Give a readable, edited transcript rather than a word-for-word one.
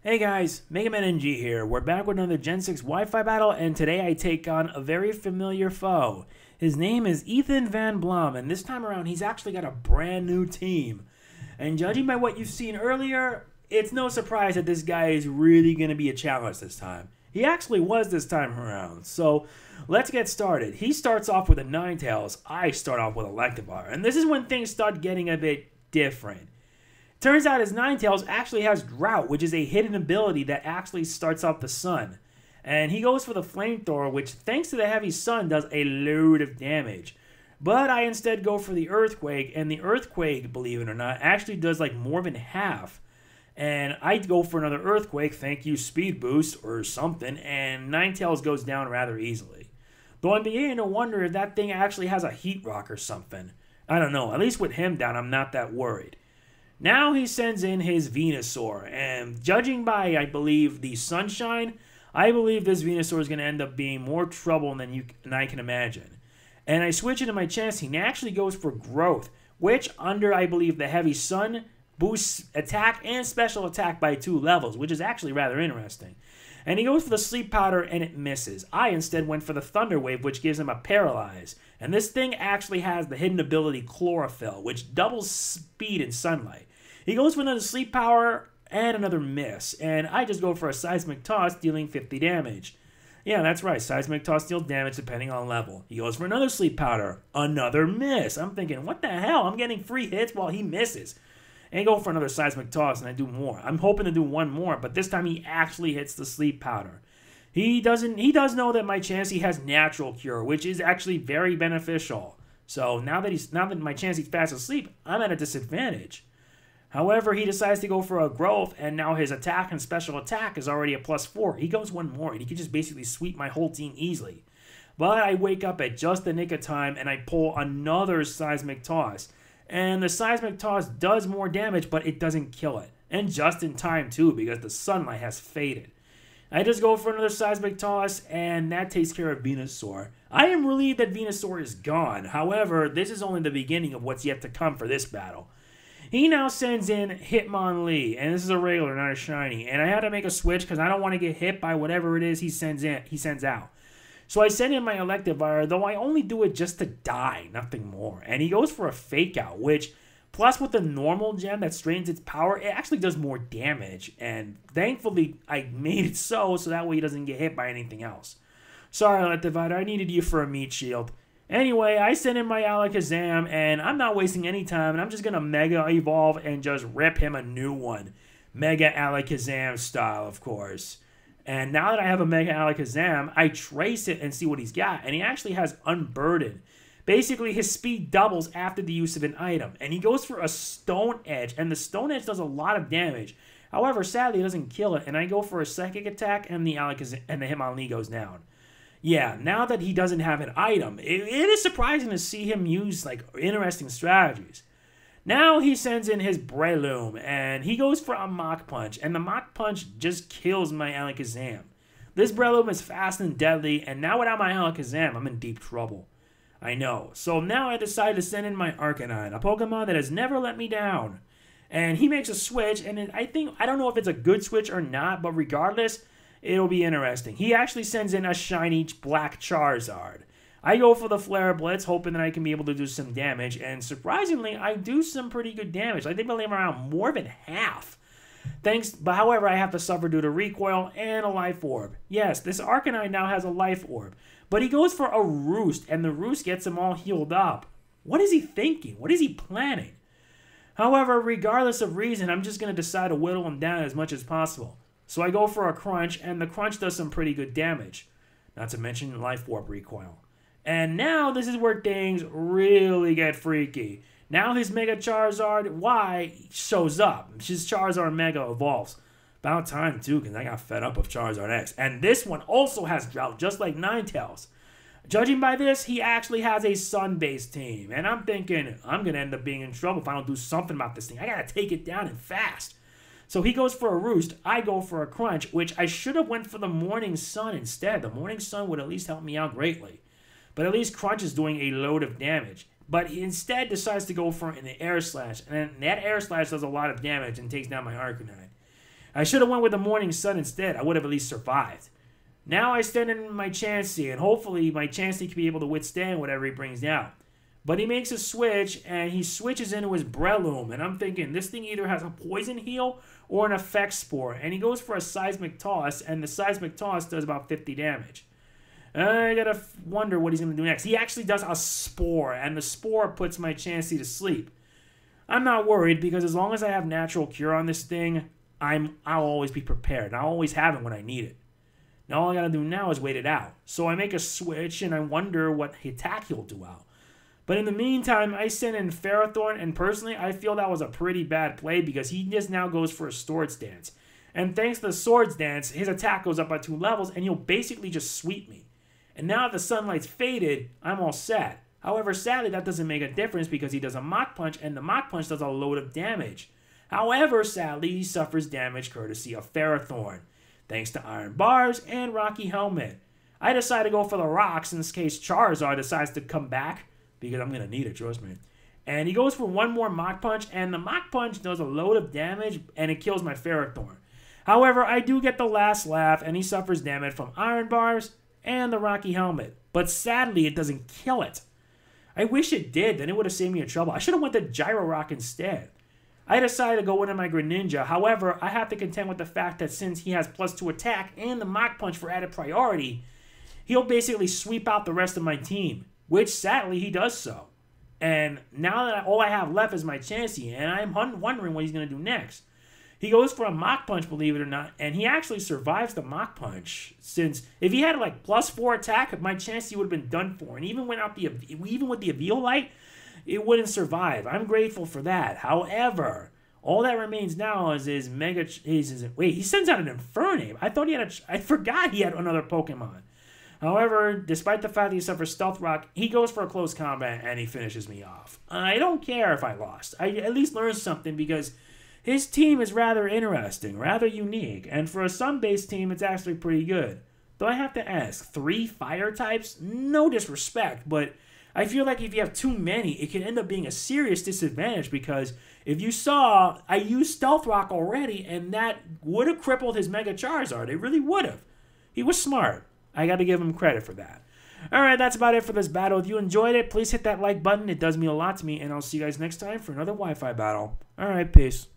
Hey guys, Mega Man NG here. We're back with another Gen 6 Wi-Fi battle, and today I take on a very familiar foe. His name is Ethan Van Bromm, and this time around he's actually got a brand new team. And judging by what you've seen earlier, it's no surprise that this guy is really going to be a challenge this time. He actually was this time around, so let's get started. He starts off with a Ninetales, I start off with a Electivire, and this is when things start getting a bit different. Turns out his Ninetales actually has Drought, which is a hidden ability that actually starts off the sun. And he goes for the Flamethrower, which thanks to the heavy sun does a load of damage. But I instead go for the Earthquake, and the Earthquake, believe it or not, actually does like more than half. And I go for another Earthquake, thank you Speed Boost or something, and Ninetales goes down rather easily. Though I'm beginning to wonder if that thing actually has a Heat Rock or something. I don't know, at least with him down I'm not that worried. Now he sends in his Venusaur, and judging by, I believe, the Sunshine, I believe this Venusaur is going to end up being more trouble than I can imagine. And I switch into my chance. He actually goes for Growth, which under, I believe, the Heavy Sun, boosts attack and special attack by 2 levels, which is actually rather interesting. And he goes for the Sleep Powder, and it misses. I instead went for the Thunder Wave, which gives him a Paralyze. And this thing actually has the hidden ability Chlorophyll, which doubles speed in sunlight. He goes for another Sleep Power and another miss, and I just go for a Seismic Toss, dealing 50 damage. Yeah, that's right, Seismic Toss deals damage depending on level. He goes for another Sleep Powder, another miss. I'm thinking, what the hell? I'm getting free hits while he misses. And go for another Seismic Toss, and I do more. I'm hoping to do one more, but this time he actually hits the Sleep Powder. He does know that my Chansey has Natural Cure, which is actually very beneficial. So now that my Chansey's fast asleep, I'm at a disadvantage. However, he decides to go for a Growth, and now his attack and special attack is already a +4. He goes one more, and he can just basically sweep my whole team easily. But I wake up at just the nick of time, and I pull another Seismic Toss. And the Seismic Toss does more damage, but it doesn't kill it. And just in time, too, because the sunlight has faded. I just go for another Seismic Toss, and that takes care of Venusaur. I am relieved that Venusaur is gone. However, this is only the beginning of what's yet to come for this battle. He now sends in Hitmonlee, and this is a regular, not a shiny. And I had to make a switch because I don't want to get hit by whatever it is he sends out. So I send in my Electivire, though I only do it just to die, nothing more. And he goes for a Fake Out, which, plus with the normal gem that strains its power, it actually does more damage. And thankfully, I made it so that way he doesn't get hit by anything else. Sorry, Electivire, I needed you for a meat shield. Anyway, I send in my Alakazam, and I'm not wasting any time, and I'm just going to Mega Evolve and just rip him a new one. Mega Alakazam style, of course. And now that I have a Mega Alakazam, I trace it and see what he's got, and he actually has Unburdened. Basically, his speed doubles after the use of an item, and he goes for a Stone Edge, and the Stone Edge does a lot of damage. However, sadly, it doesn't kill it, and I go for a Psychic Attack, and the Hitmonlee goes down. Yeah, now that he doesn't have an item, it is surprising to see him use, like, interesting strategies. Now he sends in his Breloom, and he goes for a Mach Punch, and the Mach Punch just kills my Alakazam. This Breloom is fast and deadly, and now without my Alakazam, I'm in deep trouble. I know. So now I decide to send in my Arcanine, a Pokemon that has never let me down. And he makes a switch, and I don't know if it's a good switch or not, but regardless, it'll be interesting. He actually sends in a shiny black Charizard. I go for the Flare Blitz, hoping that I can be able to do some damage, and surprisingly, I do some pretty good damage. I think I leave around more than half. But however, I have to suffer due to Recoil and a Life Orb. Yes, this Arcanine now has a Life Orb, but he goes for a Roost, and the Roost gets him all healed up. What is he thinking? What is he planning? However, regardless of reason, I'm just going to decide to whittle him down as much as possible. So I go for a Crunch, and the Crunch does some pretty good damage. Not to mention Life Orb recoil. And now this is where things really get freaky. Now his Mega Charizard Y shows up. His Charizard Mega evolves. About time too, because I got fed up with Charizard X. And this one also has Drought, just like Ninetales. Judging by this, he actually has a Sun-based team. And I'm thinking, I'm going to end up being in trouble if I don't do something about this thing. I got to take it down and fast. So he goes for a Roost, I go for a Crunch, which I should have went for the Morning Sun instead. The Morning Sun would at least help me out greatly. But at least Crunch is doing a load of damage. But he instead decides to go for an Air Slash, and that Air Slash does a lot of damage and takes down my Arcanine. I should have went with the Morning Sun instead. I would have at least survived. Now I stand in my Chansey, and hopefully my Chansey can be able to withstand whatever he brings down. But he makes a switch, and he switches into his Breloom, and I'm thinking this thing either has a Poison Heal or an Effect Spore, and he goes for a Seismic Toss, and the Seismic Toss does about 50 damage. I gotta wonder what he's gonna do next. He actually does a Spore, and the Spore puts my Chansey to sleep. I'm not worried, because as long as I have Natural Cure on this thing, I'll always be prepared. I'll always have it when I need it. Now all I gotta do now is wait it out. So I make a switch, and I wonder what attack he'll do out. But in the meantime, I send in Ferrothorn, and personally, I feel that was a pretty bad play because he just now goes for a Swords Dance. And thanks to the Swords Dance, his attack goes up by 2 levels, and he'll basically just sweep me. And now that the Sunlight's faded, I'm all set. However, sadly, that doesn't make a difference because he does a Mach Punch, and the Mach Punch does a load of damage. However, sadly, he suffers damage courtesy of Ferrothorn, thanks to Iron Bars and Rocky Helmet. I decide to go for the rocks in this case Charizard decides to come back, because I'm going to need it, trust me. And he goes for one more Mach Punch, and the Mach Punch does a load of damage, and it kills my Ferrothorn. However, I do get the last laugh, and he suffers damage from Iron Bars and the Rocky Helmet. But sadly, it doesn't kill it. I wish it did, then it would have saved me a trouble. I should have went to Gyro Rock instead. I decided to go into my Greninja. However, I have to contend with the fact that since he has +2 attack and the Mach Punch for added priority, he'll basically sweep out the rest of my team. Which, sadly, he does so. And now that all I have left is my Chansey, and I'm wondering what he's going to do next. He goes for a Mach Punch, believe it or not, and he actually survives the Mach Punch. Since if he had like +4 attack, my Chansey would have been done for. And even with the Eviolite, it wouldn't survive. I'm grateful for that. However, all that remains now is his Mega... Wait, he sends out an Infernape. I forgot he had another Pokemon. However, despite the fact that he suffers Stealth Rock, he goes for a close combat and he finishes me off. I don't care if I lost. I at least learned something because his team is rather interesting, rather unique, and for a Sun-based team, it's actually pretty good. Though I have to ask, 3 fire types? No disrespect, but I feel like if you have too many, it can end up being a serious disadvantage because if you saw, I used Stealth Rock already, and that would have crippled his Mega Charizard. It really would have. He was smart. I got to give him credit for that. Alright, that's about it for this battle. If you enjoyed it, please hit that like button. It does mean a lot to me, and I'll see you guys next time for another Wi-Fi battle. Alright, peace.